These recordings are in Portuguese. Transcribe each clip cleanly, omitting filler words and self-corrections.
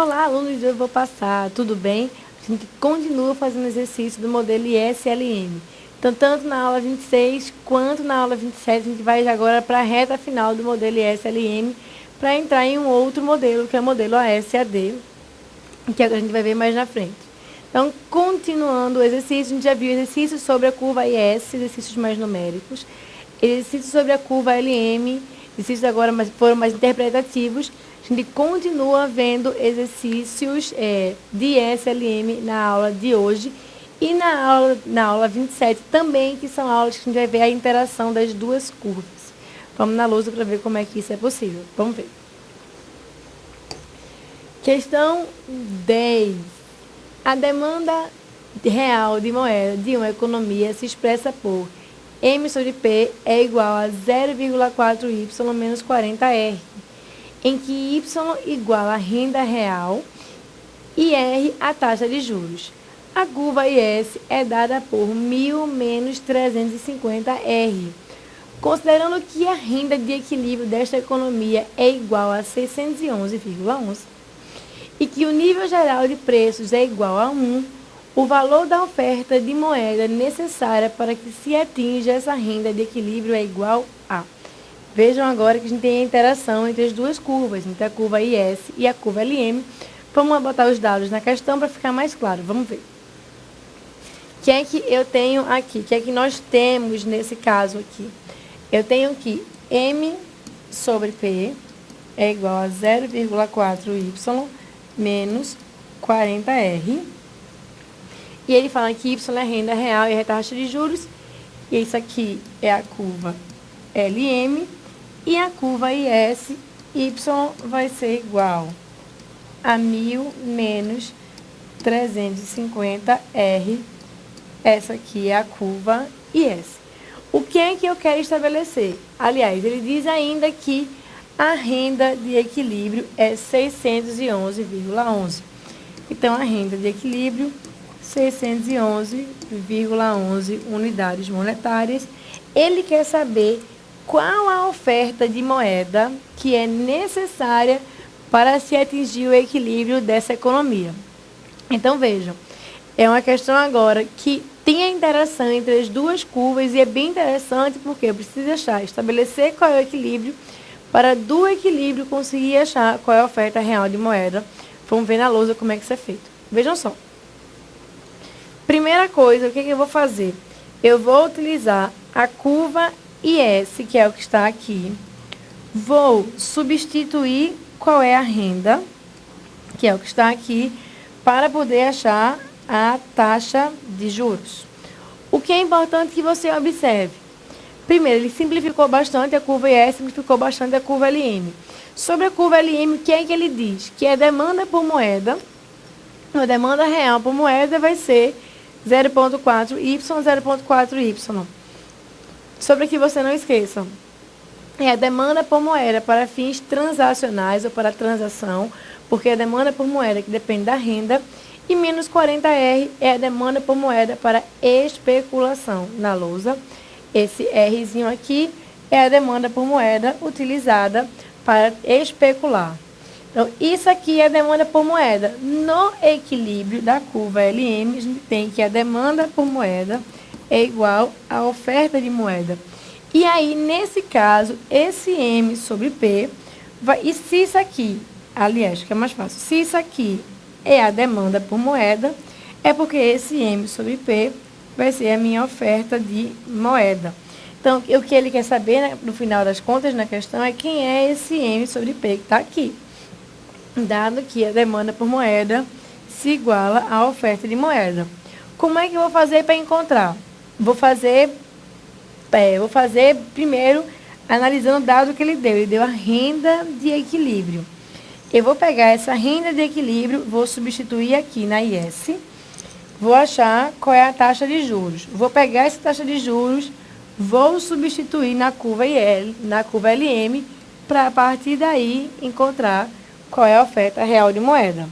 Olá, alunos, eu vou passar, tudo bem? A gente continua fazendo exercício do modelo ISLM. Então, tanto na aula 26 quanto na aula 27, a gente vai agora para a reta final do modelo ISLM para entrar em um outro modelo, que é o modelo ASAD, que a gente vai ver mais na frente. Então, continuando o exercício, a gente já viu exercícios sobre a curva IS, exercícios mais numéricos, exercícios sobre a curva LM, exercícios agora foram mais interpretativos. A gente continua vendo exercícios de ISLM na aula de hoje e na aula 27 também, que são aulas que a gente vai ver a interação das duas curvas. Vamos na lousa para ver como é que isso é possível. Vamos ver. Questão 10. A demanda real de moeda de uma economia se expressa por M sobre P é igual a 0,4Y menos 40R, em que Y igual a renda real e R a taxa de juros. A curva IS é dada por 1.000 menos 350R. Considerando que a renda de equilíbrio desta economia é igual a 611,11 e que o nível geral de preços é igual a 1, o valor da oferta de moeda necessária para que se atinja essa renda de equilíbrio é igual a... Vejam agora que a gente tem a interação entre as duas curvas, entre a curva IS e a curva LM. Vamos botar os dados na questão para ficar mais claro. Vamos ver. O que é que eu tenho aqui? O que é que nós temos nesse caso aqui? Eu tenho que M sobre P é igual a 0,4Y menos 40R. E ele fala que Y é renda real e é taxa de juros. E isso aqui é a curva LM. E a curva IS, Y vai ser igual a 1.000 menos 350R. Essa aqui é a curva IS. O que é que eu quero estabelecer? Aliás, ele diz ainda que a renda de equilíbrio é 611,11. Então, a renda de equilíbrio, 611,11 unidades monetárias. Ele quer saber qual a oferta de moeda que é necessária para se atingir o equilíbrio dessa economia. Então, vejam, é uma questão agora que tem a interação entre as duas curvas e é bem interessante porque eu preciso estabelecer qual é o equilíbrio para do equilíbrio conseguir achar qual é a oferta real de moeda. Vamos ver na lousa como é que isso é feito. Vejam só. Primeira coisa, o que eu vou fazer? Eu vou utilizar a curva IS, que é o que está aqui. Vou substituir qual é a renda, que é o que está aqui, para poder achar a taxa de juros. O que é importante que você observe? Primeiro, ele simplificou bastante a curva IS, simplificou bastante a curva LM. Sobre a curva LM, o que é que ele diz? Que a demanda por moeda, a demanda real por moeda vai ser 0,4Y, 0,4Y. Sobre que você não esqueça, é a demanda por moeda para fins transacionais ou para transação, porque a demanda por moeda que depende da renda, e menos 40R é a demanda por moeda para especulação na lousa. Esse Rzinho aqui é a demanda por moeda utilizada para especular. Então, isso aqui é a demanda por moeda. No equilíbrio da curva LM, a gente tem que a demanda por moeda é igual à oferta de moeda. E aí, nesse caso, esse M sobre P, e se isso aqui, aliás, que é mais fácil, se isso aqui é a demanda por moeda, é porque esse M sobre P vai ser a minha oferta de moeda. Então, o que ele quer saber, né, no final das contas, na questão, é quem é esse M sobre P que está aqui. Dado que a demanda por moeda se iguala à oferta de moeda. Como é que eu vou fazer para encontrar? Vou fazer primeiro analisando o dado que ele deu. Ele deu a renda de equilíbrio. Eu vou pegar essa renda de equilíbrio, vou substituir aqui na IS, vou achar qual é a taxa de juros. Vou pegar essa taxa de juros, vou substituir na curva LM, para a partir daí encontrar qual é a oferta real de moeda.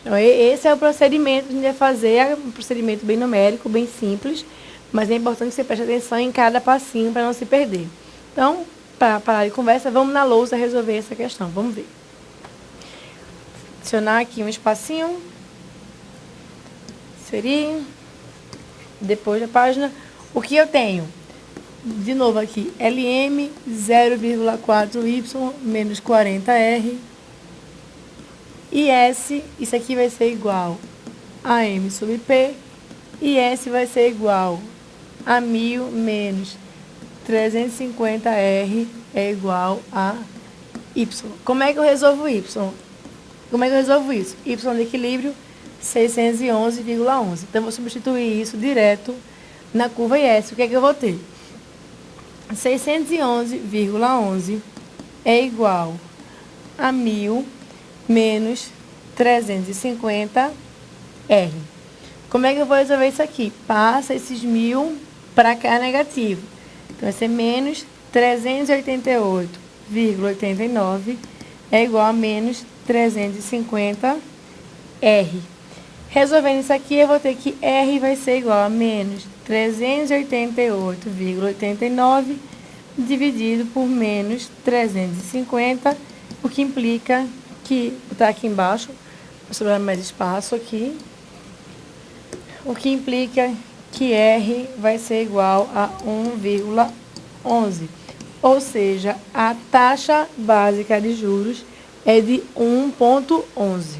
Então, esse é o procedimento que a gente vai fazer, é um procedimento bem numérico, bem simples, mas é importante que você preste atenção em cada passinho para não se perder. Então, para parar de conversa, vamos na lousa resolver essa questão. Vamos ver. adicionar aqui um espacinho. Inserir. Depois da página. O que eu tenho? De novo aqui, LM 0,4Y menos 40R. E S, isso aqui vai ser igual a M sobre P. E S vai ser igual a 1000 menos 350R é igual a Y. Como é que eu resolvo Y? Como é que eu resolvo isso? Y de equilíbrio, 611,11. Então, eu vou substituir isso direto na curva IS. O que é que eu vou ter? 611,11 é igual a 1000 menos 350R. Como é que eu vou resolver isso aqui? Passa esses 1000 para cá negativo. Então, vai ser menos 388,89 é igual a menos 350R. Resolvendo isso aqui, eu vou ter que R vai ser igual a menos 388,89 dividido por menos 350, o que implica que, está aqui embaixo, vou sobrar mais espaço aqui, o que implica que R vai ser igual a 1,11. Ou seja, a taxa básica de juros é de 1,11.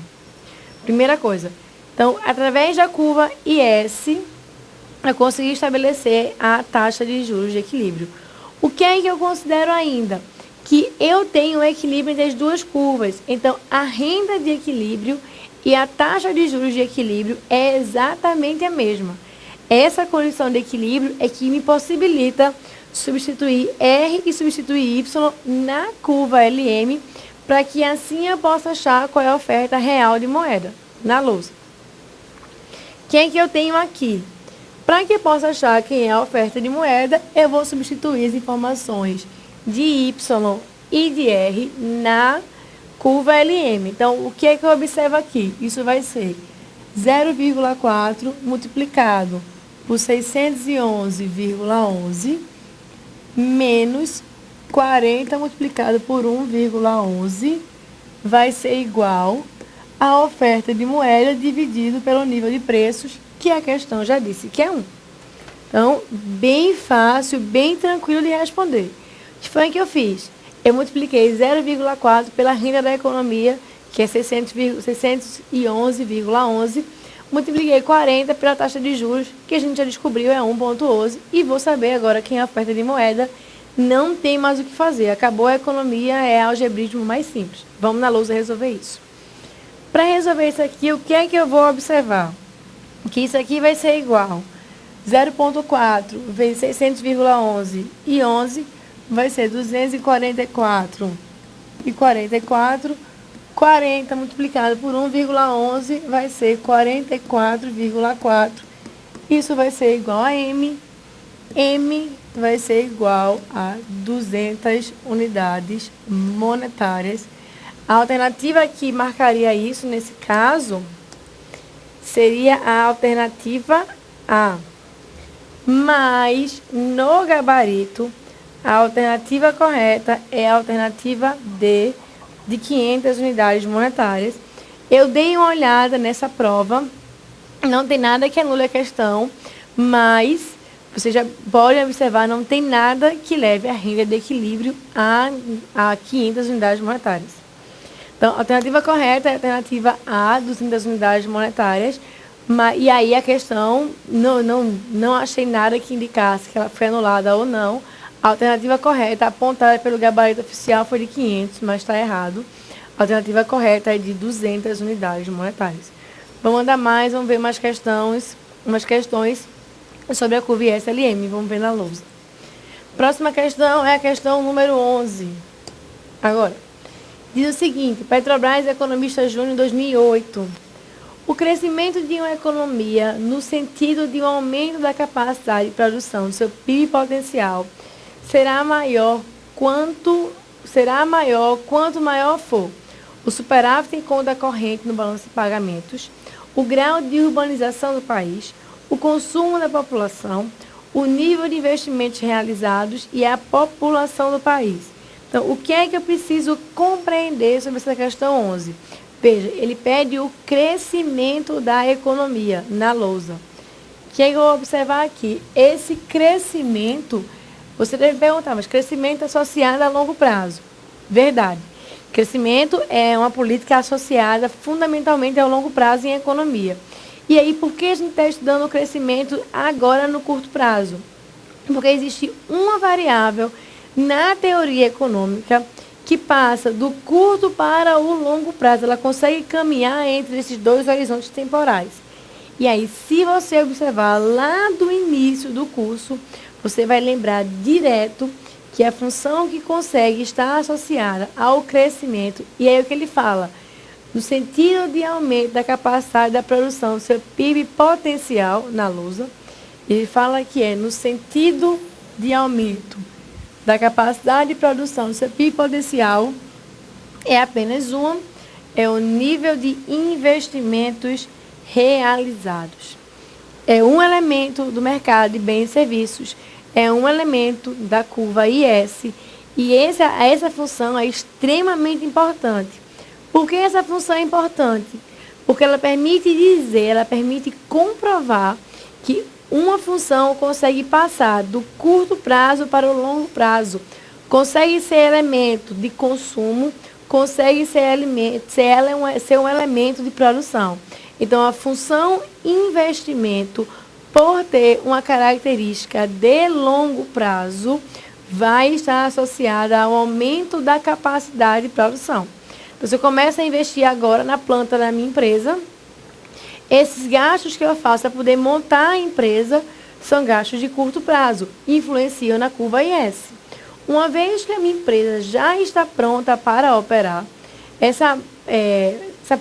Primeira coisa. Então, através da curva IS, eu consegui estabelecer a taxa de juros de equilíbrio. O que é que eu considero ainda? Que eu tenho equilíbrio entre as duas curvas. Então, a renda de equilíbrio e a taxa de juros de equilíbrio é exatamente a mesma. Essa condição de equilíbrio é que me possibilita substituir R e substituir Y na curva LM, para que assim eu possa achar qual é a oferta real de moeda na lousa. Quem é que eu tenho aqui? Para que eu possa achar quem é a oferta de moeda, eu vou substituir as informações de Y e de R na curva LM. Então, o que é que eu observo aqui? Isso vai ser 0,4 multiplicado por 611,11 menos 40 multiplicado por 1,11 vai ser igual a oferta de moeda dividido pelo nível de preços, que a questão já disse que é 1. Então, bem fácil, bem tranquilo de responder. O que foi que eu fiz? Eu multipliquei 0,4 pela renda da economia, que é 611,11, multipliquei 40 pela taxa de juros, que a gente já descobriu é 1,11, e vou saber agora quem é a oferta de moeda. Não tem mais o que fazer. Acabou a economia, é algebrismo mais simples. Vamos na lousa resolver isso. Para resolver isso aqui, o que é que eu vou observar? Que isso aqui vai ser igual 0,4 vezes 600,11 e 11 vai ser 244 e 44. 40 multiplicado por 1,11 vai ser 44,4. Isso vai ser igual a M. M vai ser igual a 200 unidades monetárias. A alternativa que marcaria isso, nesse caso, seria a alternativa A. Mas, no gabarito, a alternativa correta é a alternativa D, de 500 unidades monetárias. Eu dei uma olhada nessa prova, não tem nada que anule a questão, mas você já pode observar, não tem nada que leve a renda de equilíbrio a 500 unidades monetárias. Então, a alternativa correta é a alternativa A, 200 unidades monetárias, e aí a questão, não achei nada que indicasse que ela foi anulada ou não. A alternativa correta, apontada pelo gabarito oficial, foi de 500, mas está errado. A alternativa correta é de 200 unidades monetárias. Vamos andar mais, vamos ver umas questões sobre a curva ISLM. Vamos ver na lousa. Próxima questão é a questão número 11. Agora, diz o seguinte: Petrobras, economista júnior, 2008. O crescimento de uma economia no sentido de um aumento da capacidade de produção do seu PIB potencial será maior quanto maior for o superávit em conta corrente no balanço de pagamentos, o grau de urbanização do país, o consumo da população, o nível de investimentos realizados e a população do país. Então, o que é que eu preciso compreender sobre essa questão 11? Veja, ele pede o crescimento da economia na lousa. O que eu vou observar aqui? Esse crescimento, você deve perguntar, mas crescimento associado a longo prazo. Verdade. Crescimento é uma política associada fundamentalmente ao longo prazo em economia. E aí, por que a gente está estudando o crescimento agora no curto prazo? Porque existe uma variável na teoria econômica que passa do curto para o longo prazo. Ela consegue caminhar entre esses dois horizontes temporais. E aí, se você observar lá do início do curso, você vai lembrar direto que a função que consegue estar associada ao crescimento, e aí o que ele fala, no sentido de aumento da capacidade da produção do seu PIB potencial na lousa, ele fala que é no sentido de aumento da capacidade de produção do seu PIB potencial, é apenas uma, é o nível de investimentos realizados. É um elemento do mercado de bens e serviços, é um elemento da curva IS, e essa função é extremamente importante. Por que essa função é importante? Porque ela permite dizer, ela permite comprovar que uma função consegue passar do curto prazo para o longo prazo, consegue ser elemento de consumo, consegue ser um elemento de produção. Então, a função investimento, por ter uma característica de longo prazo, vai estar associada ao aumento da capacidade de produção. Então, se eu começo a investir agora na planta da minha empresa, esses gastos que eu faço para poder montar a empresa são gastos de curto prazo, influenciam na curva IS. Uma vez que a minha empresa já está pronta para operar, essa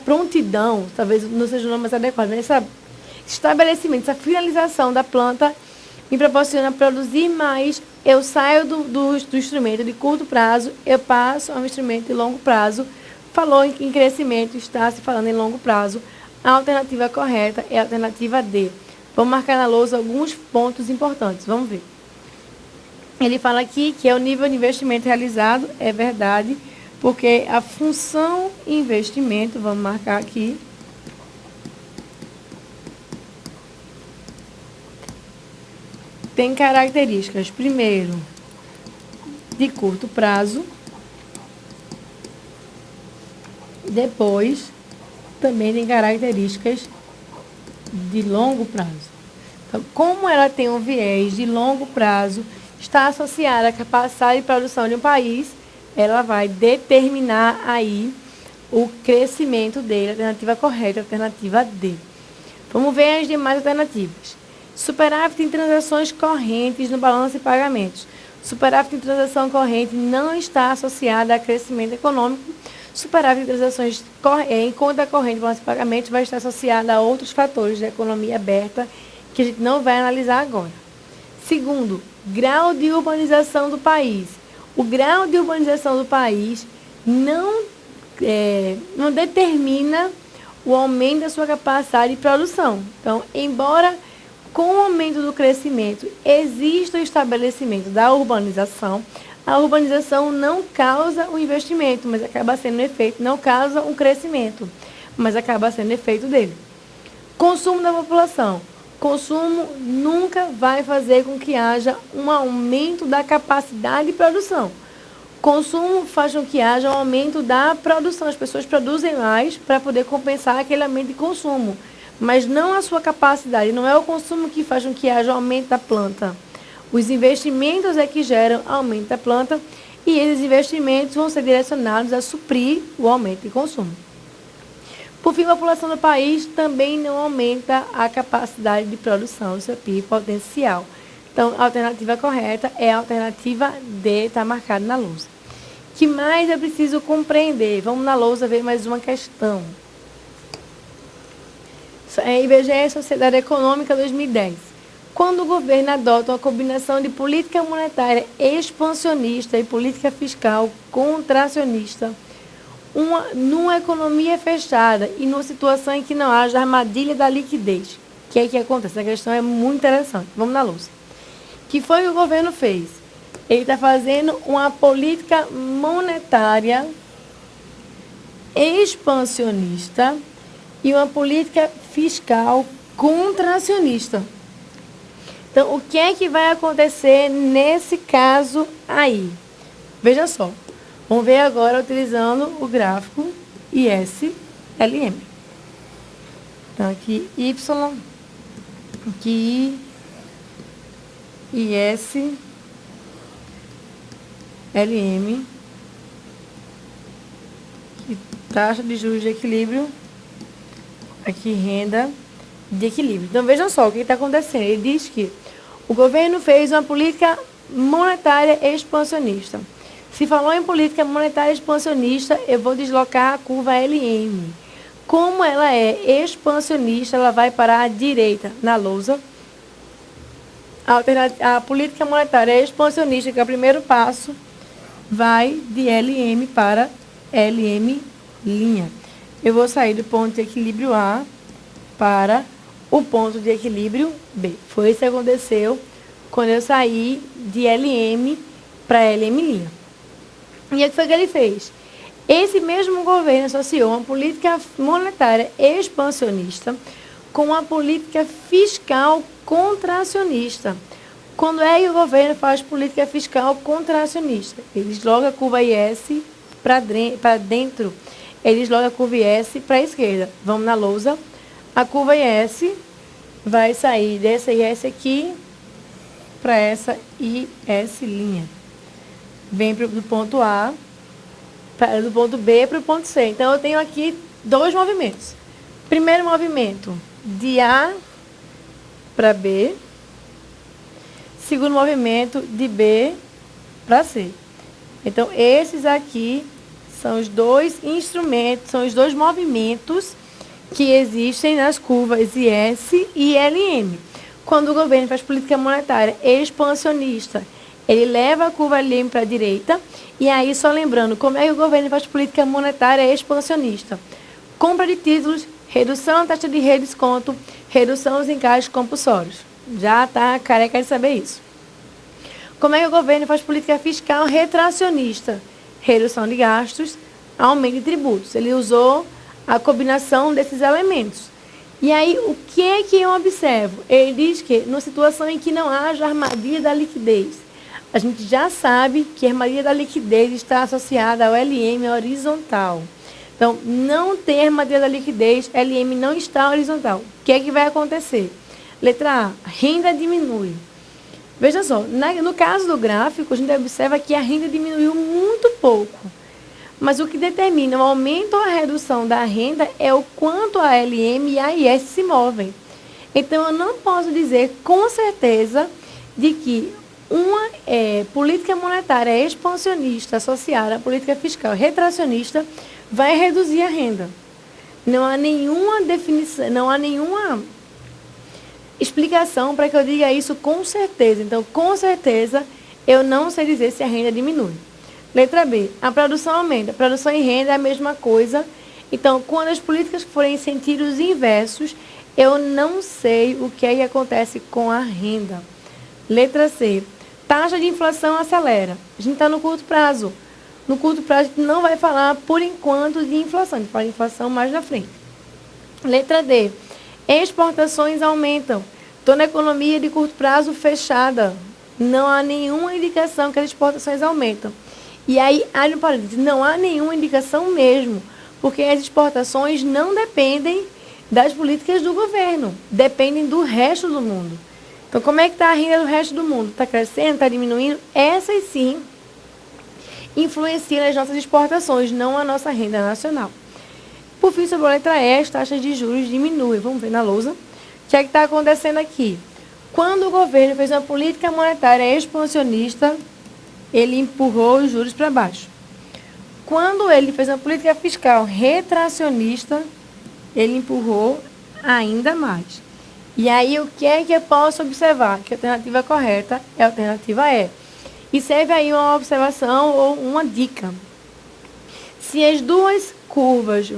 prontidão, talvez não seja o nome mais adequado, mas esse estabelecimento, essa finalização da planta me proporciona produzir mais, eu saio do instrumento de curto prazo, eu passo a um instrumento de longo prazo. Falou em crescimento, está se falando em longo prazo. A alternativa correta é a alternativa D. Vamos marcar na lousa alguns pontos importantes. Vamos ver. Ele fala aqui que é o nível de investimento realizado. É verdade, porque a função investimento, vamos marcar aqui, tem características, primeiro, de curto prazo, depois também tem características de longo prazo. Então, como ela tem um viés de longo prazo, está associada à capacidade de produção de um país, ela vai determinar aí o crescimento dele, a alternativa correta, a alternativa D. Vamos ver as demais alternativas. Superávit em transações correntes no balanço de pagamentos. Superávit em transação corrente não está associada a crescimento econômico. Superávit em transações em conta corrente no balanço de pagamentos vai estar associada a outros fatores da economia aberta que a gente não vai analisar agora. Segundo, grau de urbanização do país. O grau de urbanização do país não determina o aumento da sua capacidade de produção. Então, embora com o aumento do crescimento exista o estabelecimento da urbanização, a urbanização não causa o investimento, mas acaba sendo um efeito, não causa um crescimento, mas acaba sendo efeito dele. Consumo da população. Consumo nunca vai fazer com que haja um aumento da capacidade de produção. Consumo faz com que haja um aumento da produção. As pessoas produzem mais para poder compensar aquele aumento de consumo, mas não a sua capacidade. Não é o consumo que faz com que haja um aumento da planta. Os investimentos é que geram aumento da planta e esses investimentos vão ser direcionados a suprir o aumento de consumo. Por fim, a população do país também não aumenta a capacidade de produção do seu PIB potencial. Então, a alternativa correta é a alternativa D, está marcada na lousa. O que mais eu preciso compreender? Vamos na lousa ver mais uma questão. IBGE Sociedade Econômica 2010. Quando o governo adota uma combinação de política monetária expansionista e política fiscal contracionista, numa economia fechada e numa situação em que não haja armadilha da liquidez. O que é que acontece? Essa questão é muito interessante. Vamos na lousa. O que foi que o governo fez? Ele está fazendo uma política monetária expansionista e uma política fiscal contracionista. Então, o que é que vai acontecer nesse caso aí? Veja só. Vamos ver agora utilizando o gráfico ISLM. Então, aqui Y, aqui ISLM, aqui taxa de juros de equilíbrio, aqui renda de equilíbrio. Então, vejam só o que está acontecendo. Ele diz que o governo fez uma política monetária expansionista. Se falou em política monetária expansionista, eu vou deslocar a curva LM. Como ela é expansionista, ela vai para a direita na lousa. A política monetária expansionista, que é o primeiro passo, vai de LM para LM'. Eu vou sair do ponto de equilíbrio A para o ponto de equilíbrio B. Foi isso que aconteceu quando eu saí de LM para LM'. E o que foi que ele fez? Esse mesmo governo associou uma política monetária expansionista com uma política fiscal contracionista. Quando é que o governo faz política fiscal contracionista? Ele desloca a curva IS para dentro. Ele desloca a curva IS para a esquerda. Vamos na lousa. A curva IS vai sair dessa IS aqui para essa IS'. Vem do ponto A, do ponto B para o ponto C. Então, eu tenho aqui dois movimentos. Primeiro movimento, de A para B. Segundo movimento, de B para C. Então, esses aqui são os dois instrumentos, são os dois movimentos que existem nas curvas IS e LM. Quando o governo faz política monetária expansionista, ele leva a curva LM para a direita. E aí, só lembrando, como é que o governo faz política monetária expansionista? Compra de títulos, redução da taxa de redesconto, redução dos encargos compulsórios. Já está careca de saber isso. Como é que o governo faz política fiscal retracionista? Redução de gastos, aumento de tributos. Ele usou a combinação desses elementos. E aí, o que é que eu observo? Ele diz que, numa situação em que não haja armadilha da liquidez, a gente já sabe que a armadilha da liquidez está associada ao LM horizontal. Então, não tem armadilha da liquidez, LM não está horizontal. O que é que vai acontecer? Letra A, renda diminui. Veja só, no caso do gráfico, a gente observa que a renda diminuiu muito pouco. Mas o que determina o aumento ou a redução da renda é o quanto a LM e a IS se movem. Então, eu não posso dizer com certeza de que uma política monetária expansionista associada à política fiscal retracionista vai reduzir a renda. Não há nenhuma definição, não há nenhuma explicação para que eu diga isso com certeza. Então, com certeza, eu não sei dizer se a renda diminui. Letra B, a produção aumenta. A produção e renda é a mesma coisa. Então, quando as políticas forem em sentidos inversos, eu não sei o que é que acontece com a renda. Letra C, taxa de inflação acelera. A gente está no curto prazo. No curto prazo, a gente não vai falar, por enquanto, de inflação. A gente fala de inflação mais na frente. Letra D, exportações aumentam. Estou na economia de curto prazo fechada. Não há nenhuma indicação que as exportações aumentam. E aí, abre um parênteses, não há nenhuma indicação mesmo, porque as exportações não dependem das políticas do governo, dependem do resto do mundo. Então, como é que está a renda do resto do mundo? Está crescendo, está diminuindo? Essas sim influenciam as nossas exportações, não a nossa renda nacional. Por fim, sobre a letra E, as taxas de juros diminuem. Vamos ver na lousa. O que é que está acontecendo aqui? Quando o governo fez uma política monetária expansionista, ele empurrou os juros para baixo. Quando ele fez uma política fiscal retracionista, ele empurrou ainda mais. E aí, o que é que eu posso observar? Que a alternativa correta é a alternativa E. E serve aí uma observação ou uma dica. Se as duas curvas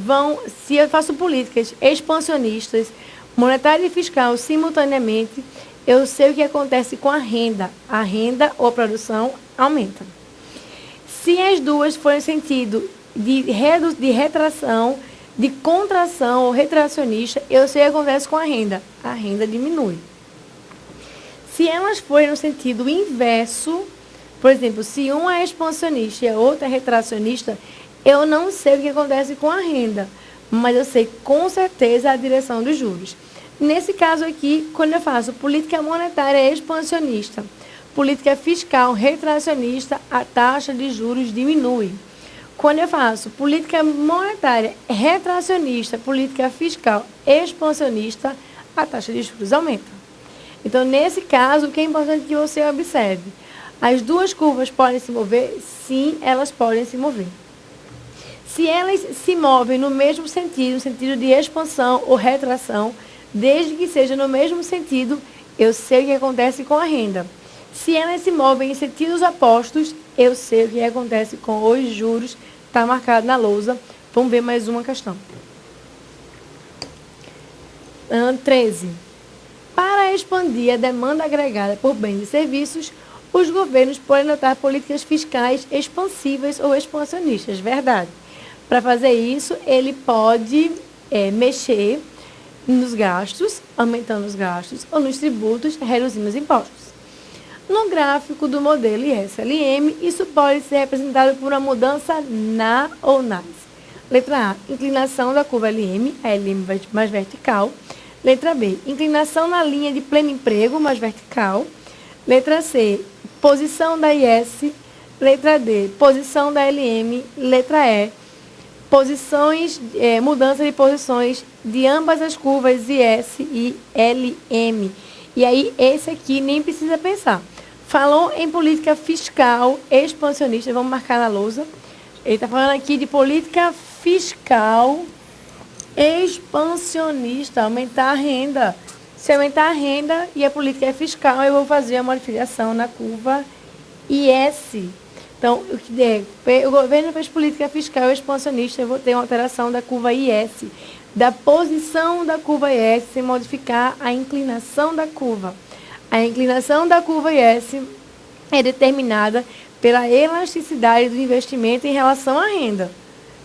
se eu faço políticas expansionistas, monetária e fiscal simultaneamente, eu sei o que acontece com a renda. A renda ou a produção aumenta. Se as duas forem em sentido de retração, de contração ou retracionista, eu sei o que acontece com a renda. A renda diminui. Se elas forem no sentido inverso, por exemplo, se um é expansionista e a outra é retracionista, eu não sei o que acontece com a renda, mas eu sei com certeza a direção dos juros. Nesse caso aqui, quando eu faço política monetária expansionista, política fiscal retracionista, a taxa de juros diminui. Quando eu faço política monetária retracionista, política fiscal expansionista, a taxa de juros aumenta. Então, nesse caso, o que é importante que você observe? As duas curvas podem se mover? Sim, elas podem se mover. Se elas se movem no mesmo sentido, no sentido de expansão ou retração, desde que seja no mesmo sentido, eu sei o que acontece com a renda. Se elas se movem em sentidos opostos, eu sei o que acontece com os juros. Está marcado na lousa. Vamos ver mais uma questão. 13. Para expandir a demanda agregada por bens e serviços, os governos podem adotar políticas fiscais expansivas ou expansionistas. Verdade. Para fazer isso, ele pode mexer nos gastos, aumentando os gastos, ou nos tributos, reduzindo os impostos. No gráfico do modelo ISLM, isso pode ser representado por uma mudança na ou nas. Letra A, inclinação da curva LM, a LM mais vertical. Letra B, inclinação na linha de pleno emprego, mais vertical. Letra C, posição da IS. Letra D, posição da LM. Letra E, mudança de posições de ambas as curvas IS e LM. E aí, esse aqui nem precisa pensar. Falou em política fiscal expansionista, vamos marcar na lousa. Ele está falando aqui de política fiscal expansionista, aumentar a renda. Se aumentar a renda e a política é fiscal, eu vou fazer a modificação na curva IS. Então, o governo fez política fiscal expansionista, eu vou ter uma alteração da curva IS, da posição da curva IS, sem modificar a inclinação da curva. A inclinação da curva IS é determinada pela elasticidade do investimento em relação à renda,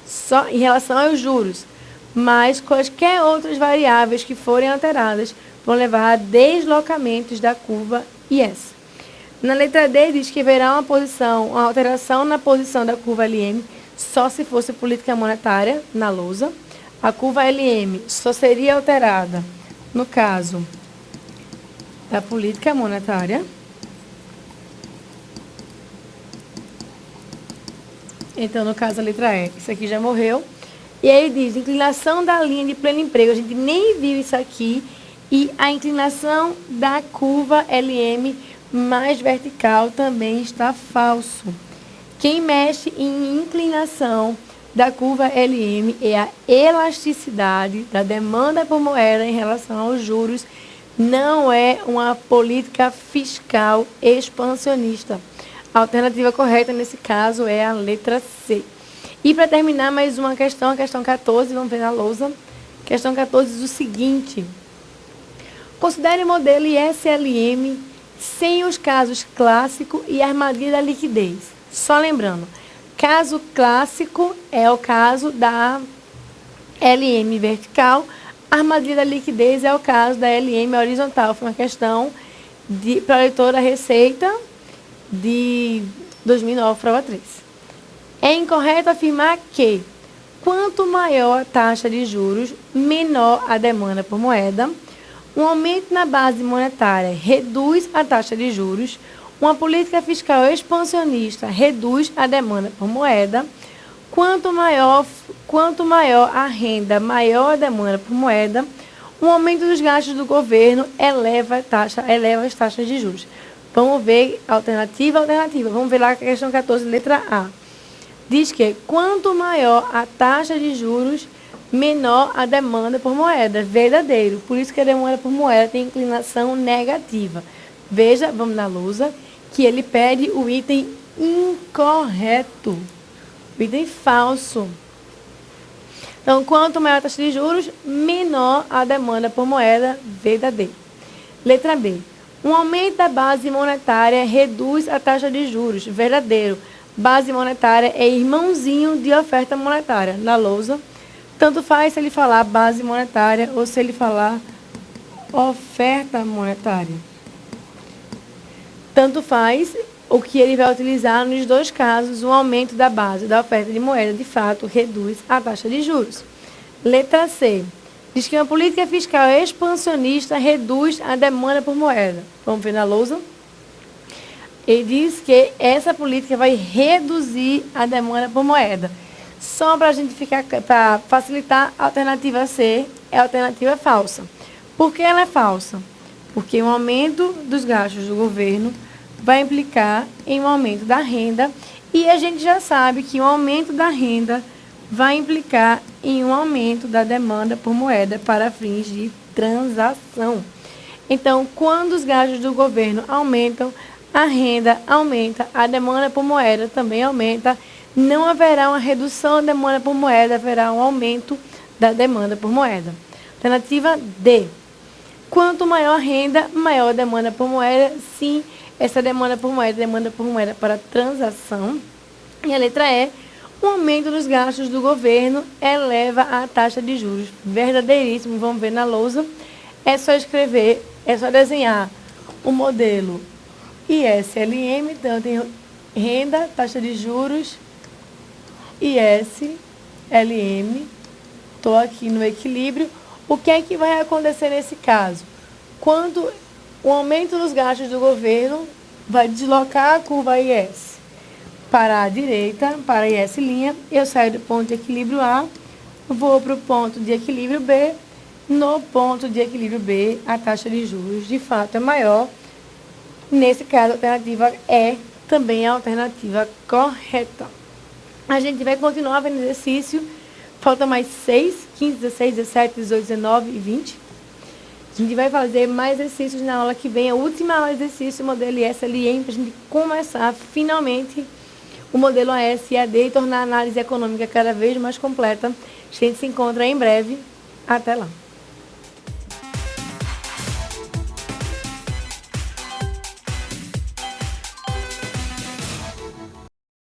só em relação aos juros. Mas quaisquer outras variáveis que forem alteradas vão levar a deslocamentos da curva IS. Na letra D diz que haverá uma alteração na posição da curva LM só se fosse política monetária, na lousa. A curva LM só seria alterada no caso da política monetária. Então, no caso, a letra E, isso aqui já morreu. E aí diz, inclinação da linha de pleno emprego. A gente nem viu isso aqui. E a inclinação da curva LM mais vertical também está falso. Quem mexe em inclinação da curva LM é a elasticidade da demanda por moeda em relação aos juros. Não é uma política fiscal expansionista. A alternativa correta nesse caso é a letra C. E para terminar, mais uma questão, a questão 14, vamos ver na lousa. Questão 14 diz o seguinte. Considere o modelo ISLM sem os casos clássico e armadilha da liquidez. Só lembrando, caso clássico é o caso da LM vertical, armadilha da liquidez é o caso da LM horizontal. Foi uma questão para a leitora Receita de 2009, prova 3. É incorreto afirmar que, quanto maior a taxa de juros, menor a demanda por moeda. Um aumento na base monetária reduz a taxa de juros. Uma política fiscal expansionista reduz a demanda por moeda. Quanto maior a renda, maior a demanda por moeda. Um aumento dos gastos do governo eleva as taxas de juros. Vamos ver alternativa. Vamos ver lá a questão 14, letra A. Diz que quanto maior a taxa de juros, menor a demanda por moeda. Verdadeiro. Por isso que a demanda por moeda tem inclinação negativa. Veja, vamos na lousa, que ele pede o item incorreto. O item falso. Então, quanto maior a taxa de juros, menor a demanda por moeda. Verdadeiro. Letra B. Um aumento da base monetária reduz a taxa de juros. Verdadeiro. Base monetária é irmãozinho de oferta monetária. Na lousa, tanto faz se ele falar base monetária ou se ele falar oferta monetária. Tanto faz o que ele vai utilizar nos dois casos. O aumento da base da oferta de moeda, de fato, reduz a taxa de juros. Letra C. Diz que uma política fiscal expansionista reduz a demanda por moeda. Vamos ver na lousa. Ele diz que essa política vai reduzir a demanda por moeda. Só para a gente ficar, para facilitar, a alternativa C é a alternativa falsa. Por que ela é falsa? Porque o aumento dos gastos do governo vai implicar em um aumento da renda, e a gente já sabe que o aumento da renda vai implicar em um aumento da demanda por moeda para fins de transação. Então, quando os gastos do governo aumentam, a renda aumenta, a demanda por moeda também aumenta, não haverá uma redução da demanda por moeda, haverá um aumento da demanda por moeda. Alternativa D. Quanto maior a renda, maior a demanda por moeda. Sim, essa demanda por moeda para transação. E a letra E. O aumento dos gastos do governo eleva a taxa de juros. Verdadeiríssimo, vamos ver na lousa. É só escrever, é só desenhar o modelo ISLM, então tem renda, taxa de juros, ISLM, estou aqui no equilíbrio. O que é que vai acontecer nesse caso? Quando o aumento dos gastos do governo vai deslocar a curva IS para a direita, para IS', eu saio do ponto de equilíbrio A, vou para o ponto de equilíbrio B. No ponto de equilíbrio B, a taxa de juros de fato é maior. Nesse caso, a alternativa E também é a alternativa correta. A gente vai continuar vendo exercício. Falta mais 6, 15, 16, 17, 18, 19 e 20. A gente vai fazer mais exercícios na aula que vem. A última aula de exercício, modelo ISLM, para a gente começar finalmente o modelo AS e AD e tornar a análise econômica cada vez mais completa. A gente se encontra em breve. Até lá.